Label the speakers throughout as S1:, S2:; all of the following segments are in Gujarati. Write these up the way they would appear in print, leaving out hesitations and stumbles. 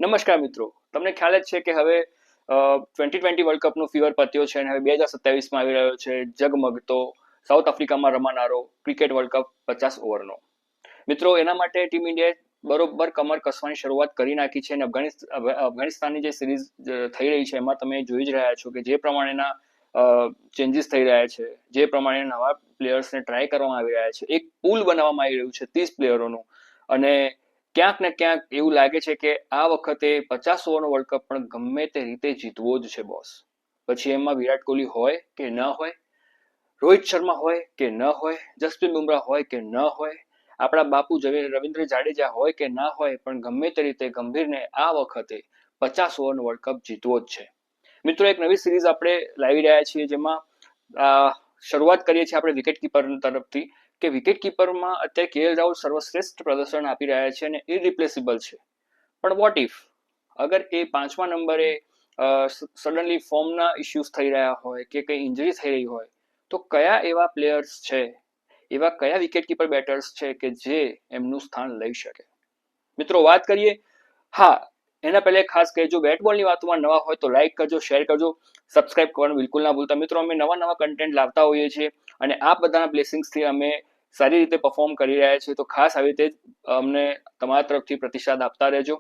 S1: નમસ્કાર મિત્રો, તમને ખ્યાલ જ છે કે હવે 2020 વર્લ્ડ કપનો ફીવર પત્યો છે અને હવે 2027માં આવી રહ્યો છે જગમગતો સાઉથ આફ્રિકામાં રમાનારો ક્રિકેટ વર્લ્ડ કપ 50 ઓવરનો. મિત્રો, એના માટે ટીમ ઇન્ડિયાએ બરોબર કમર કસવાની શરૂઆત કરી નાખી છે અને અફઘાનિસ્તાનની જે સિરીઝ થઈ રહી છે એમાં તમે જોઈ જ રહ્યા છો કે જે પ્રમાણેના ચેન્જીસ થઈ રહ્યા છે, જે પ્રમાણે નવા પ્લેયર્સને ટ્રાય કરવામાં આવી રહ્યા છે, એક પૂલ બનાવવામાં આવી રહ્યું છે 30 પ્લેયરોનું. અને ક્યાંક ને ક્યાંક એવું લાગે છે કે આ વખતે 50 ઓવરનો વર્લ્ડ કપ પણ ગમે તે રીતે જીતવો જ છે બોસ. પછી એમાં વિરાટ કોહલી હોય કે ન હોય, રોહિત શર્મા હોય કે ન હોય, જસપ્રીત બુમરાહ હોય કે ન હોય, આપણા બાપુ રવિન્દ્ર જાડેજા હોય કે ના હોય, પણ ગમે તે રીતે ગંભીરને આ વખતે 50 ઓવરનો વર્લ્ડ કપ જીતવો જ છે. મિત્રો, એક નવી સિરીઝ આપણે લાવી રહ્યા છીએ જેમાં શરૂઆત કરીએ છીએ આપણે વિકેટ કીપર તરફથી કે વિકેટ કીપરમાં અત્યારે કેએલ રાહુલ સર્વશ્રેષ્ઠ પ્રદર્શન આપી રહ્યા છે અને ઇરિપ્લેસિબલ છે. પણ વોટ ઇફ અગર એ 5મા નંબરે સડનલી ફોર્મના ઇશ્યુઝ થઈ રહ્યા હોય કે કંઈ ઇન્જરી થઈ રહી હોય તો કયા એવા પ્લેયર્સ છે, એવા કયા વિકેટ કીપર બેટર્સ છે કે જે એમનું સ્થાન લઈ શકે? મિત્રો, વાત કરીએ. હા, એના પહેલા ખાસ કહેજો, બેટ બોલની વાતોમાં નવા હોય તો લાઈક કરજો, શેર કરજો, સબસ્ક્રાઇબ કરવાનું બિલકુલ ના ભૂલતા. મિત્રો, અમે નવા કન્ટેન્ટ લાવતા હોઈએ છીએ અને આ બધાના બ્લેસિંગ્સથી અમે સારી રીતે પરફોર્મ કરી રહ્યા છીએ, તો ખાસ આવી રીતે અમને તમારા તરફથી પ્રતિસાદ આપતા રહેજો.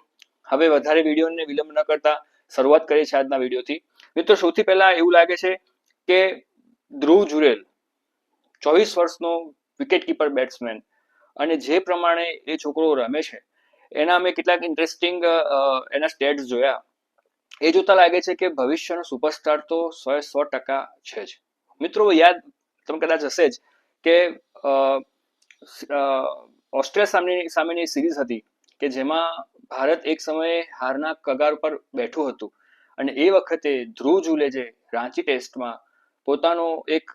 S1: હવે વધારે વિડીયોને વિલંબ ન કરતા શરૂઆત કરીએ છીએ આજના વિડીયોથી. મિત્રો, સૌથી પહેલા એવું લાગે છે કે ધ્રુવ જુરેલ 24 વર્ષનો વિકેટ કીપર બેટ્સમેન, અને જે પ્રમાણે એ છોકરો રમે છે એના અમે કેટલાક ઇન્ટરેસ્ટિંગ એના સ્ટેટ્સ જોયા. એ જોતા લાગે છે કે ભવિષ્યનો સુપરસ્ટાર તો 100% છે જ. મિત્રો, યાદ તમે કદાચ હશે જ કે ઓસ્ટ્રેલિયા સામેની સિરીઝ હતી કે જેમાં ભારત એક સમયે હારના કગાર પર બેઠું હતું અને એ વખતે ધ્રુવ જુરેલે રાંચી ટેસ્ટમાં પોતાનો એક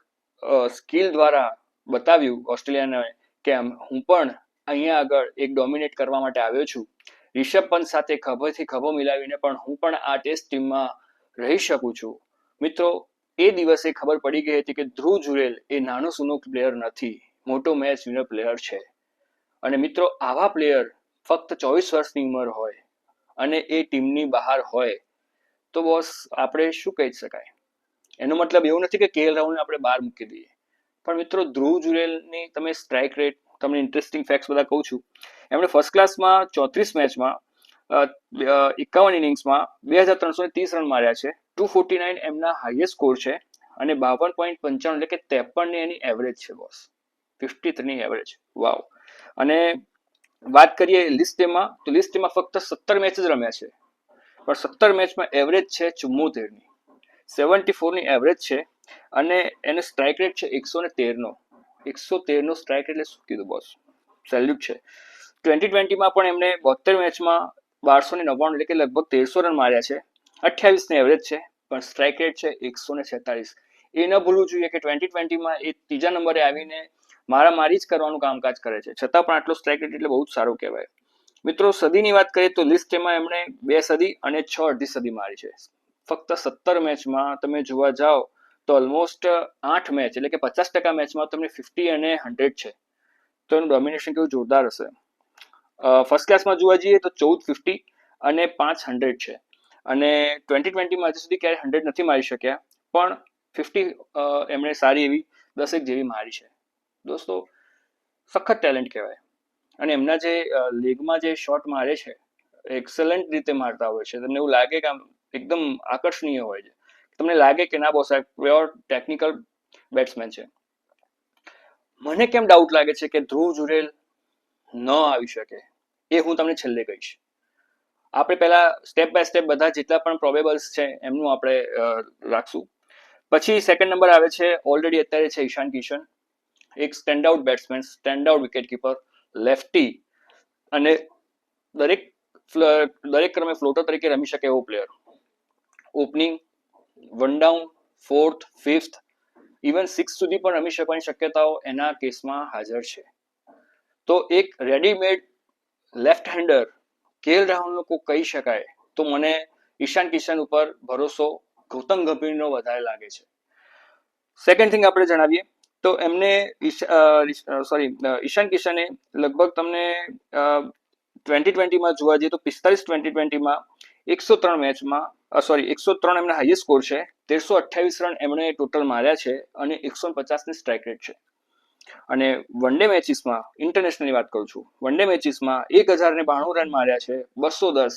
S1: સ્કિલ દ્વારા બતાવ્યું ઓસ્ટ્રેલિયાને કે હું પણ અહીંયા આગળ એક ડોમિનેટ કરવા માટે આવ્યો છું. રિષભ પંત સાથે ખભેથી ખભો મિલાવીને પણ હું પણ આ ટેસ્ટ ટીમમાં રહી શકું છું. મિત્રો, એ દિવસે ખબર પડી ગઈ હતી કે ધ્રુવ જુરેલ એ નાનો સૂનો પ્લેયર નથી, મોટો મેચ વિનર પ્લેયર છે. અને મિત્રો, આવા પ્લેયર ફક્ત 24 વર્ષની ઉંમર હોય અને એ ટીમની બહાર હોય તો બોસ આપણે શું કહી શકાય? એનો મતલબ એવું નથી કે કેએલ રાહુલને આપણે બહાર મૂકી દઈએ, પણ મિત્રો, ધ્રુવ જુરેલની તમે સ્ટ્રાઇક રેટ, તમને ઇન્ટરેસ્ટિંગ ફેક્ટ્સ બધા કહું છું. એમણે ફર્સ્ટ ક્લાસમાં 34 મેચમાં 51 ઇનિંગ્સમાં 2330 રન માર્યા છે. 249 એમના હાઈએસ્ટ સ્કોર છે અને 52.95 એટલે કે 53 એની એવરેજ છે બોસ. 53 ની એવરેજ, વાવ. અને વાત કરીએ લિસ્ટ ડેમાં, તો લિસ્ટ ડેમાં ફક્ત 17 મેચ જ રમ્યા છે, પણ 17 મેચમાં એવરેજ છે 74ની, 74 ની એવરેજ છે અને એને સ્ટ્રાઇક રેટ છે 113નો. 113નો સ્ટ્રાઇક રેટ એટલે શું કીધું બોસ, સેલ્યુટ છે. 2020માં પણ એમણે 72 મેચમાં 1299 એટલે કે લગભગ 1300 રન માર્યા છે. 28ની એવરેજ છે, પણ સ્ટ્રાઇક રેટ છે 146. એ ન ભૂલવું જોઈએ કે 2020માં એ ત્રીજા નંબરે આવીને મારામારી જ કરવાનું કામકાજ કરે છે, છતાં પણ આટલો સ્ટ્રાઇક રેટ એટલે બહુ જ સારું કહેવાય. મિત્રો, સદીની વાત કરીએ તો લિસ્ટમાં એમણે 2 સદી અને 6 અડધી સદી મારી છે. ફક્ત 17 મેચમાં તમે જોવા જાઓ તો ઓલમોસ્ટ 8 મેચ એટલે કે 50% મેચમાં તમને 50 અને 100 છે, તો એનું ડોમિનેશન કેવું જોરદાર હશે. ફર્સ્ટ ક્લાસમાં જોવા જઈએ તો 14 50 અને 5 100 છે, અને 2020માં હજી સુધી ક્યારેય 100 નથી મારી શક્યા, પણ 50 એમણે સારી એવી 10 જેવી મારી છે. દોસ્તો, સખત ટેલેન્ટ કહેવાય. અને એમના જે લેગમાં જે શોટ મારે છે એક્સલન્ટ રીતે મારતા હોય છે. તમને એવું લાગે કે આમ એકદમ આકર્ષણીય હોય છે, તમને લાગે કે ના બોસ આ પ્યોર ટેકનિકલ બેટ્સમેન છે. મને કેમ ડાઉટ લાગે છે કે ધ્રુવ જુરેલ ન આવી શકે, એ હું તમને છેલ્લે કહીશ. આપણે પહેલા સ્ટેપ બાય સ્ટેપ બધા જેટલા પણ પ્રોબેબલ્સ છે એમનું આપણે રાખશું. પછી સેકન્ડ નંબર આવે છે, ઓલરેડી અત્યારે છે ઈશાન કિશન, એક stand out batsman, stand out wicket keeper, lefty, અને દરેક ક્રમે ફ્લોટર તરીકે રમી શકે એવો player. Opening, one down, fourth, fifth, even 6 સુધી પણ રમી શકવાની શક્યતાઓ એના કેસમાં હાજર છે. તો એક રેડીમેડ લેફ્ટ હેન્ડર કેએલ રાહુલનો કોઈ કહી શકાય તો મને ઈશાન કિશન ઉપર ભરોસો ગૌતમ ગંભીરનો વધારે લાગે છે. સેકન્ડ થિંગ આપણે જણાવીએ તો એમને ઈશાન કિશને લગભગ તમને 2020માં જોવા જઈએ તો 45 2020માં 103 મેચમાં 103 એમના હાઈએસ્ટ સ્કોર છે, 1328 રન એમણે ટોટલ માર્યા છે અને 150ની સ્ટ્રાઇક રેટ છે. અને વન ડે મેચીસમાં ઇન્ટરનેશનલની વાત કરું છું, વન ડે મેચીસમાં 1092 રન માર્યા છે, 210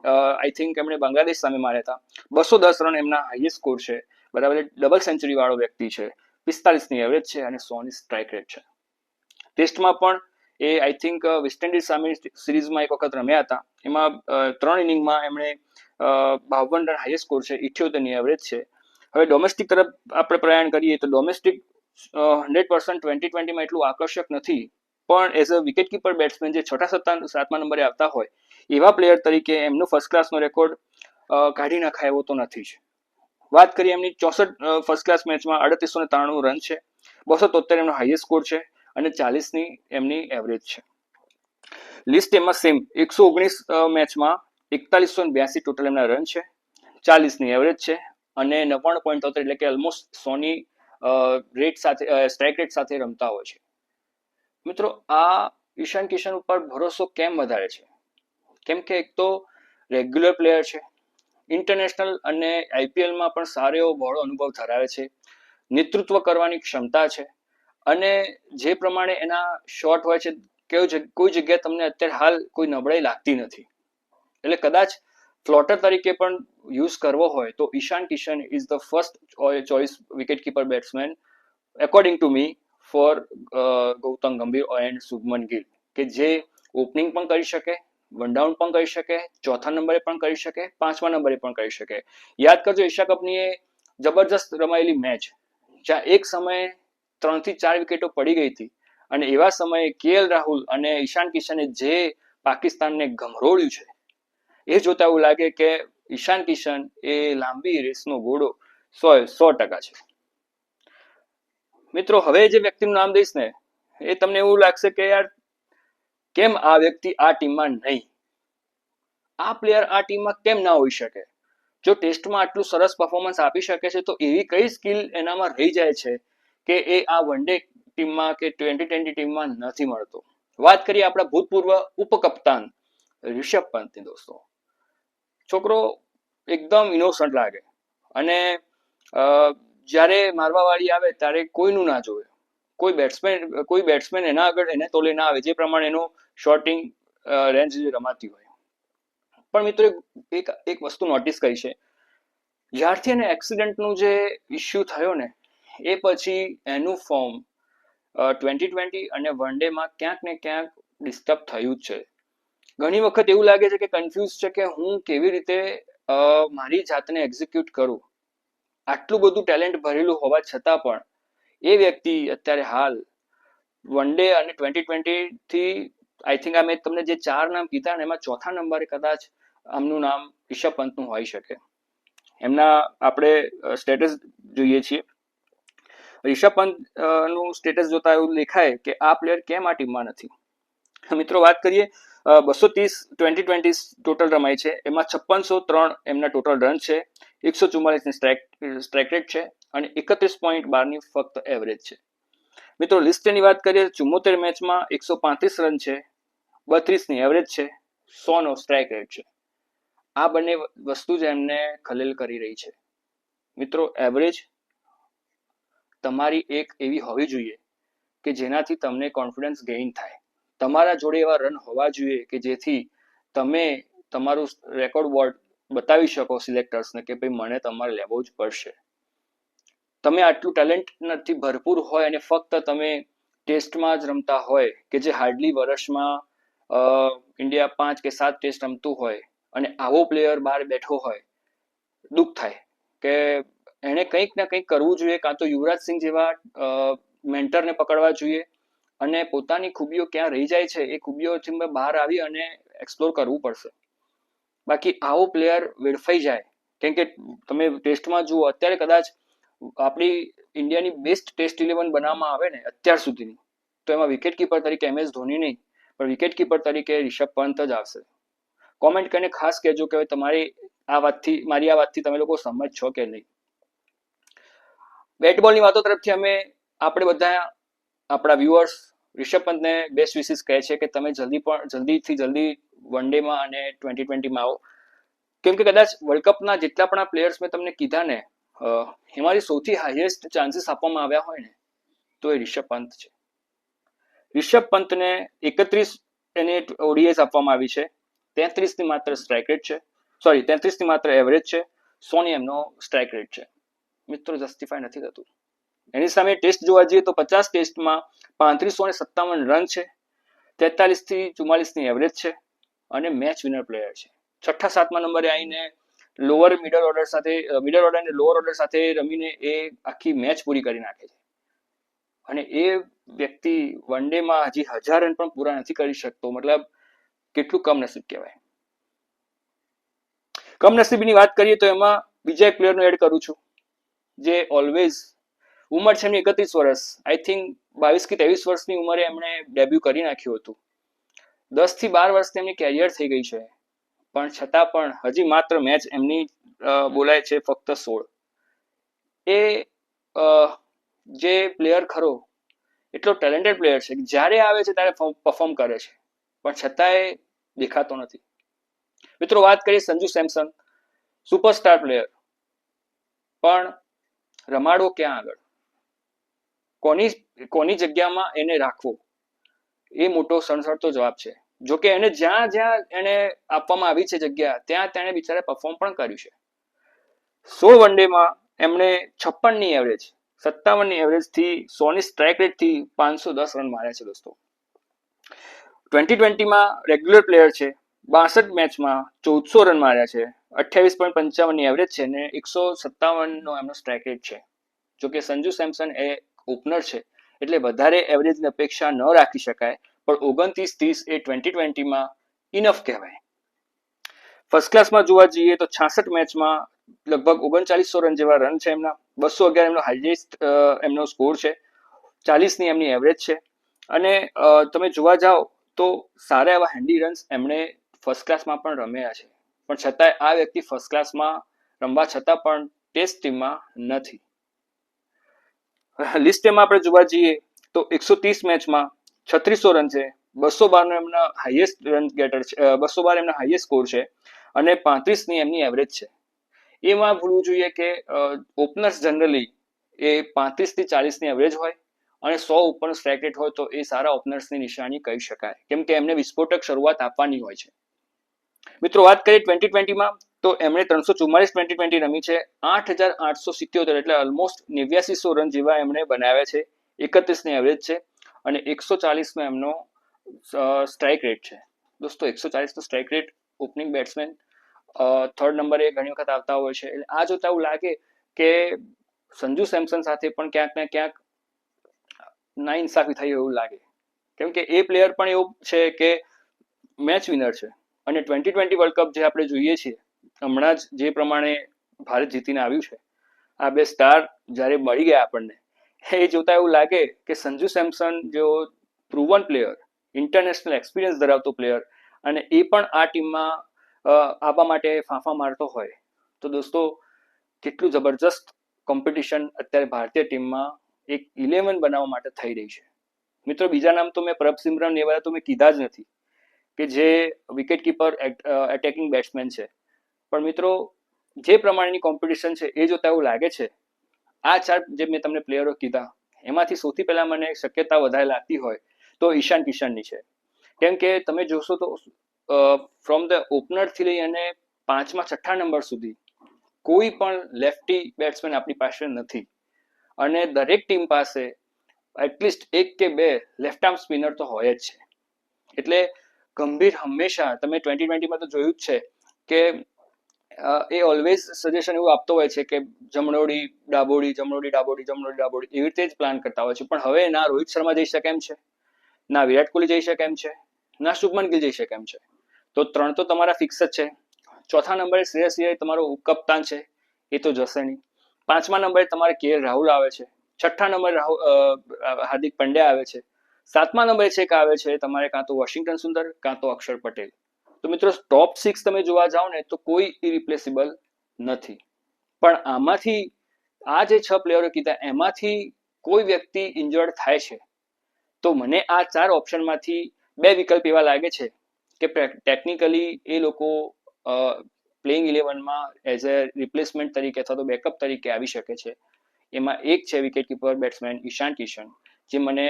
S1: આઈ થિંક એમણે બાંગ્લાદેશ સામે માર્યા હતા, 210 રન એમના હાઈએસ્ટ સ્કોર છે, બરાબર, ડબલ સેન્ચુરી વાળો વ્યક્તિ છે, 45ની એવરેજ છે અને 100ની સ્ટ્રાઇક રેટ છે. ટેસ્ટમાં પણ એ આઈ થિંક વેસ્ટ ઇન્ડિઝ સામેની સિરીઝમાં એક વખત રમ્યા હતા, એમાં 3 ઇનિંગમાં એમણે 52 રન હાઈએસ્ટ સ્કોર છે, 78ની એવરેજ છે. હવે ડોમેસ્ટિક તરફ આપણે પ્રયાણ કરીએ તો ડોમેસ્ટિક 100% 2020માં એટલું આકર્ષક નથી, પણ as a wicket keeper batsman જે 6-7મા નંબરે આવતા હોય એવા પ્લેયર તરીકે એમનો ફર્સ્ટ ક્લાસનો રેકોર્ડ કાઢી નાખાય એવો તો નથી જ. વાત કરીએ એમની 64 ફર્સ્ટ ક્લાસ મેચમાં 3893 રન છે, 273 એમનો હાઈએસ્ટ સ્કોર છે અને 40ની એમની એવરેજ છે. લિસ્ટ એમાં સેમ 119 મેચમાં 4182 ટોટલ એમના રન છે, 40ની એવરેજ છે અને 99.73 એટલે કે ઓલમોસ્ટ 100ની રેટ સાથે સ્ટ્રાઇક રેટ સાથે રમતા હોય છે. મિત્રો, આ ઈશાન કિશન ઉપર ભરોસો કેમ વધારે છે? કેમ કે એક તો રેગ્યુલર પ્લેયર છે, ઇન્ટરનેશનલ અને આઈપીએલમાં પણ સારો એવો બહોળો અનુભવ ધરાવે છે, નેતૃત્વ કરવાની ક્ષમતા છે અને જે પ્રમાણે એના શોટ હોય છે, કોઈ જગ્યાએ તમને અત્યારે હાલ કોઈ નબળાઈ લાગતી નથી. એટલે કદાચ ફ્લોટર તરીકે પણ યુઝ કરવો હોય તો Ishan Kishan is the first choice wicket keeper batsman according to me for Gautam Gambhir and Shubman Gill, કે જે ઓપનિંગ પણ કરી શકે, વન ડાઉન પણ કરી શકે, ચોથા નંબરે પણ કરી શકે, 5મા નંબરે પણ કરી શકે. યાદ કરજો એશિયા કપની એ જબરજસ્ત રમાયેલી મેચ જ્યાં એક સમયે 3 થી 4 વિકેટો પડી ગઈ હતી અને એવા સમયે કેએલ રાહુલ અને ઈશાન કિશને જે પાકિસ્તાનને ગમરોળ્યું છે, એ જોતા એવું લાગે કે ઈશાન કિશન એ લાંબી રેસનો ઘોડો 100% છે. મિત્રો, હવે જે વ્યક્તિનું નામ દઈશ ને એ તમને એવું લાગશે કે યાર કેમ આ વ્યક્તિ આ ટીમમાં નહીં, આ પ્લેયર આ ટીમમાં કેમ ના હોઈ શકે? જો ટેસ્ટમાં આટલું સરસ પરફોર્મન્સ આપી શકે છે તો એવી કઈ સ્કિલ એનામાં રહી જાય છે કે એ આ વન ડે ટીમમાં કે 2020 ટીમમાં નથી મળતો? વાત કરીએ આપણા ભૂતપૂર્વ ઉપકપ્તાન રિષભ પંતની. દોસ્તો, છોકરો એકદમ ઇનોસન્ટ લાગે અને જ્યારે મારવા વાળી આવે ત્યારે કોઈનું ના જોવે, કોઈ બેટ્સમેન એના આગળ એને તોલે ના આવે જે પ્રમાણે એનો શોટિંગ રેન્જ રમાતી હોય. પણ મિત્રો, એક વસ્તુ નોટિસ કરી છે, જ્યારથી એને એક્સિડન્ટનું જે ઇસ્યુ થયો ને એ પછી એનું ફોર્મ 2020 અને વન ડેમાં ક્યાંક ને ક્યાંક ડિસ્ટર્બ થયું જ છે. ઘણી વખત એવું લાગે છે કે કન્ફ્યુઝ છે કે હું કેવી રીતે મારી જાતને એક્ઝિક્યુટ કરું. આટલું બધું ટેલેન્ટ ભરેલું હોવા છતાં પણ એ વ્યક્તિ અત્યારે હાલ વન ડે અને 2020 થી આઈ થિંક આ મેં તમને જે 4 નામ કીધા ને એમાં ચોથા નંબરે કદાચ આમનું નામ રિષભ પંતનું હોઈ શકે. એમના આપણે સ્ટેટસ જોઈએ છીએ, રિષભ પંત નું સ્ટેટસ જોતા એવું દેખાય કે આ પ્લેયર કેમ આ ટીમમાં નથી. મિત્રો, વાત કરીએ 230 2020 ટોટલ રમાય છે, એમાં 5603 એમના ટોટલ રન છે, 144ની સ્ટ્રાઇક રેટ છે અને 31.12ની ફક્ત એવરેજ છે. મિત્રો, લિસ્ટની વાત કરીએ 74 મેચમાં 135 રન છે, 32ની એવરેજ છે, 100નો સ્ટ્રાઇક રેટ છે. આ બંને વસ્તુ જ એમને ખલેલ કરી રહી છે. મિત્રો, એવરેજ તમારી એક એવી હોવી જોઈએ કે જેનાથી તમને કોન્ફિડન્સ ગેઇન થાય. તમારા જોડે એવા રન હોવા જોઈએ કે જેથી તમે તમારું રેકોર્ડ બોર્ડ બતાવી શકો સિલેક્ટર્સને કે ભાઈ મને તમારે લેવો જ પડશે. તમે આટલું ટેલેન્ટ નથી ભરપૂર હોય અને ફક્ત તમે ટેસ્ટમાં જ રમતા હોય કે જે હાર્ડલી વર્ષમાં ઇન્ડિયા 5 કે 7 ટેસ્ટ રમતું હોય અને આવો પ્લેયર બહાર બેઠો હોય, દુઃખ થાય કે એને કંઈક ને કંઈક કરવું જોઈએ, કાં તો યુવરાજ સિંહ જેવા મેન્ટરને પકડવા જોઈએ અને પોતાની ખૂબીઓ ક્યાં રહી જાય છે એ ખૂબીઓથી બહાર આવી અને એક્સપ્લોર કરવું પડશે. બાકી આવો પ્લેયર વેડફાઈ જાય, કેમ કે તમે ટેસ્ટમાં જુઓ અત્યારે કદાચ આપણી ઇન્ડિયાની બેસ્ટ ટેસ્ટ 11 બનાવવામાં આવે ને અત્યાર સુધીની, તો એમાં વિકેટ કીપર તરીકે MS ધોની નહીં પણ વિકેટ કીપર તરીકે રિષભ પંત જ આવશે. કોમેન્ટ કરીને ખાસ કહેજો કે મારી આ વાતથી તમે લોકો સમજ છો કે નહીં. બેટબોલની વાતો તરફથી આપણે બધા આપણા વ્યુઅર્સ રિષભ પંતને બેસ્ટ વિસીસ કહે છે કે તમે જલ્દી વન ડેમાં અને T20માં આવો, કેમ કે કદાચ વર્લ્ડ કપના જેટલા પણ આ પ્લેયર્સ મેં તમને કીધા ને એમાંથી સૌથી હાઈએસ્ટ ચાન્સીસ આપવામાં આવ્યા હોય ને તો એ રિષભ પંત છે. રિષભ પંતને 31 એને ઓડીઆઈસ આપવામાં આવી છે, 33ની માત્ર સ્ટ્રાઇક રેટ છે, 33ની માત્ર એવરેજ છે, 100ની એમનો સ્ટ્રાઇક રેટ છે. મિત્રો જસ્ટિફાય નથી થતું. એની સામે ટેસ્ટ જોવા જઈએ તો 50 ટેસ્ટમાં 3557 રન છે, 43થી 44ની એવરેજ છે અને મેચ વિનર પ્લેયર છે. 6-7મા નંબરે આવીને મિડલ ઓર્ડર અને લોઅર ઓર્ડર સાથે રમીને એ આખી મેચ પૂરી કરી નાખે છે. અને એ વ્યક્તિ વન ડેમાં હજી 1000 રન પણ પૂરા નથી કરી શકતો. મતલબ કેટલું કમનસીબ કહેવાય. કમનસીબની વાત કરીએ તો એમાં બીજા એક પ્લેયરનો એડ કરું છું, જે ઓલવેઝ ઉંમર છે એમની 31 વર્ષ, આઈ થિંક 22 કે 23 વર્ષની ઉંમરે એમણે ડેબ્યુ કરી નાખ્યું હતું. 10 થી 12 વર્ષની એમની કેરિયર થઈ ગઈ છે, પણ છતાં પણ હજી માત્ર મેચ એમની બોલાય છે ફક્ત 16. એ જે પ્લેયર ખરો એટલો ટેલેન્ટેડ પ્લેયર છે કે જ્યારે આવે છે ત્યારે પરફોર્મ કરે છે, પણ છતાંય દેખાતો નથી. મિત્રો વાત કરીએ સંજુ સેમસન, સુપરસ્ટાર પ્લેયર, પણ રમાડો ક્યાં આગળ, કોની જગ્યામાં એને રાખવો એ મોટો સણસણતો જવાબ છે. જોકે એને જ્યાં એને આપવામાં આવી છે જગ્યા ત્યાં તેણે બિચારે પરફોર્મ પણ કર્યું છે. 16 વન ડેમાં એમણે 56ની એવરેજ, 57ની એવરેજથી 100ની સ્ટ્રાઇક રેટથી 510 રન માર્યા છે દોસ્તો. T20માં રેગ્યુલર પ્લેયર છે, 62 મેચમાં 1400 રન માર્યા છે, 28.55ની એવરેજ છે અને 157નો એમનો સ્ટ્રાઇક રેટ છે. જોકે સંજુ સેમસન એ ઓપનર છે એટલે વધારે એવરેજની અપેક્ષા ન રાખી શકાય, પણ 29-30 એ T20માં ઇનફ કહેવાય. ફર્સ્ટ ક્લાસમાં જોવા જઈએ તો 66 મેચમાં લગભગ 3900 રન જેવા રન છે એમના, 211 એમનો હાઈએસ્ટ એમનો સ્કોર છે, 40ની એમની એવરેજ છે. અને તમે જોવા જાઓ તો સારા એવા હેન્ડી રન્સ એમણે ફર્સ્ટ ક્લાસમાં પણ રમ્યા છે, પણ છતાંય આ વ્યક્તિ ફર્સ્ટ ક્લાસમાં રમવા છતાં પણ ટેસ્ટ ટીમમાં નથી. લિસ્ટ એમાં આપણે જોવા જઈએ તો 130 મેચમાં 3600 રન છે, 212 એમના હાઈએસ્ટ રન ગેટર છે, 212 એમના હાઈએસ્ટ સ્કોર છે અને 35ની એમની એવરેજ છે. એમાં ભૂલવું જોઈએ કે ઓપનર્સ જનરલી એ 35થી 40ની એવરેજ હોય અને 100 ઉપરનો સ્ટ્રાઇક રેટ હોય તો એ સારા ઓપનર્સની નિશાની કહી શકાય, કેમ કે એમને વિસ્ફોટક શરૂઆત આપવાની હોય છે. મિત્રો વાત કરીએ T20માં તો એમણે 344 T20 રમી છે, 8877 એટલે ઓલમોસ્ટ 8900 રન જેવા એમણે બનાવ્યા છે, 31ની એવરેજ છે અને 140નો એમનો સ્ટ્રાઇક રેટ છે. દોસ્તો 140નો strike rate opening batsman third નંબરે ઘણી વખત આવતા હોય છે. એટલે આ જોતા એવું લાગે કે સંજુ સેમસન સાથે પણ ક્યાંક ને ક્યાંક નાઇન્સાફી થઈ એવું લાગે, કેમ કે એ પ્લેયર પણ એવું છે કે મેચ વિનર છે અને T20 વર્લ્ડ કપ જે આપણે જોઈએ છીએ હમણાં જ જે પ્રમાણે ભારત જીતીને આવ્યું છે, આ બે સ્ટાર જ્યારે મળી ગયા આપણને એ જોતા એવું લાગે કે સંજુ સેમસન જેવો પ્રૂવન પ્લેયર, ઇન્ટરનેશનલ એક્સપિરિયન્સ ધરાવતો પ્લેયર અને એ પણ આ ટીમમાં આવવા માટે ફાંફા મારતો હોય તો દોસ્તો કેટલું જબરજસ્ત કોમ્પિટિશન અત્યારે ભારતીય ટીમમાં એક 11 બનાવવા માટે થઈ રહી છે. મિત્રો બીજા નામ તો મેં પ્રભસિમરન એ બધા તો મેં કીધા જ નથી કે જે વિકેટ કીપર એટેકિંગ બેટ્સમેન છે, પણ મિત્રો જે પ્રમાણેની કોમ્પિટિશન છે એ જોતા એવું લાગે છે આ ચાર જે મેં તમને પ્લેયરો કીધા એમાંથી સૌથી પહેલા મને શક્યતા વધારે લાગતી હોય તો ઈશાન કિશનની છે. કેમ કે તમે જોશો તો ફ્રોમ ધ ઓપનરથી લઈ અને 5મા 6ઠા નંબર સુધી કોઈ પણ લેફ્ટી બેટ્સમેન આપણી પાસે નથી અને દરેક ટીમ પાસે એટલીસ્ટ 1 કે 2 લેફ્ટ આર્મ સ્પિનર તો હોય જ છે. એટલે ગંભીર હંમેશા તમે T20માં તો જોયું જ છે કે એ ઓલવેઝ સજેશન એવું આપતો હોય છે કે જમણોડી ડાબોડી એવી રીતે જ પ્લાન કરતા હોય છે, પણ હવે ના રોહિત શર્મા જઈ શકે એમ છે, ના વિરાટ કોહલી જઈ શકે એમ છે, ના શુભમન ગિલ જઈ શકે એમ છે. તો 3 તો તમારા ફિક્સ જ છે. 4થા નંબરે શ્રેયસ અય્યર તમારો ઉપકપ્તાન છે, એ તો જશે નહીં. 5મા નંબરે તમારે KL રાહુલ આવે છે, 6ઠ્ઠા નંબરે હાર્દિક પંડ્યા આવે છે, 7મા નંબરે છેક આવે છે તમારે કાં તો વોશિંગ્ટન સુંદર કાં તો અક્ષર પટેલ. તો મિત્રો ટોપ 6 તમે જોવા જાઓ ને તો કોઈ ઇરિપ્લેસેબલ નથી, પણ આમાંથી આ જે 6 પ્લેયરો કીધા એમાંથી કોઈ વ્યક્તિ ઇન્જર્ડ થાય છે તો મને આ 4 ઓપ્શનમાંથી 2 વિકલ્પ એવા લાગે છે કે ટેકનિકલી એ લોકો પ્લેઇંગ 11માં એઝ એ રિપ્લેસમેન્ટ તરીકે અથવા તો બેકઅપ તરીકે આવી શકે છે. એમાં એક છે વિકેટકીપર બેટ્સમેન ઈશાન કિશન, જે મને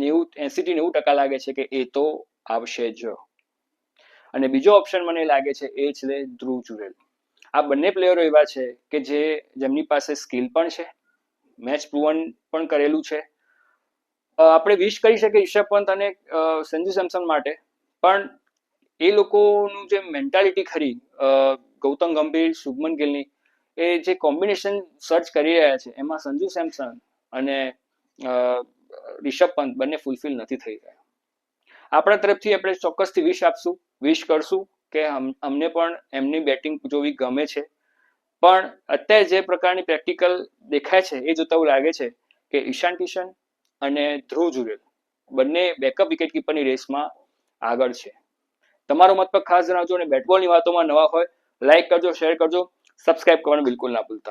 S1: 80-90% લાગે છે કે એ તો આવશે જ. અને બીજો ઓપ્શન મને લાગે છે એ છે ધ્રુવ જુરેલ. આ બંને પ્લેયરો એવા છે કે જેમની પાસે સ્કિલ પણ છે, મેચ પ્રુવન પણ કરેલું છે. આપણે વિશ કરી શકીએ રિષભ પંત અને સંજુ સેમસન માટે, પણ એ લોકોનું જે મેન્ટાલિટી ખરી ગૌતમ ગંભીર, શુભમન ગિલની, એ જે કોમ્બિનેશન સર્ચ કરી રહ્યા છે એમાં સંજુ સેમસન અને રિષભ પંત બંને ફૂલફિલ નથી થઈ રહ્યા. આપણા તરફથી આપણે ચોક્કસથી વિશ કરશું કે અમને પણ એમની બેટિંગ જોવી ગમે છે, પણ અત્યારે જે પ્રકારની પ્રેક્ટિકલ દેખાય છે એ જોતા એવું લાગે છે કે ઈશાન કિશન અને ધ્રુવ જુરેલ બંને બેકઅપ વિકેટ કીપરની રેસમાં આગળ છે. તમારો મત પર ખાસ જણાવજો, અને બેટબોલની વાતોમાં નવા હોય લાઈક કરજો, શેર કરજો, સબસ્ક્રાઇબ કરવાનું બિલકુલ ના ભૂલતા.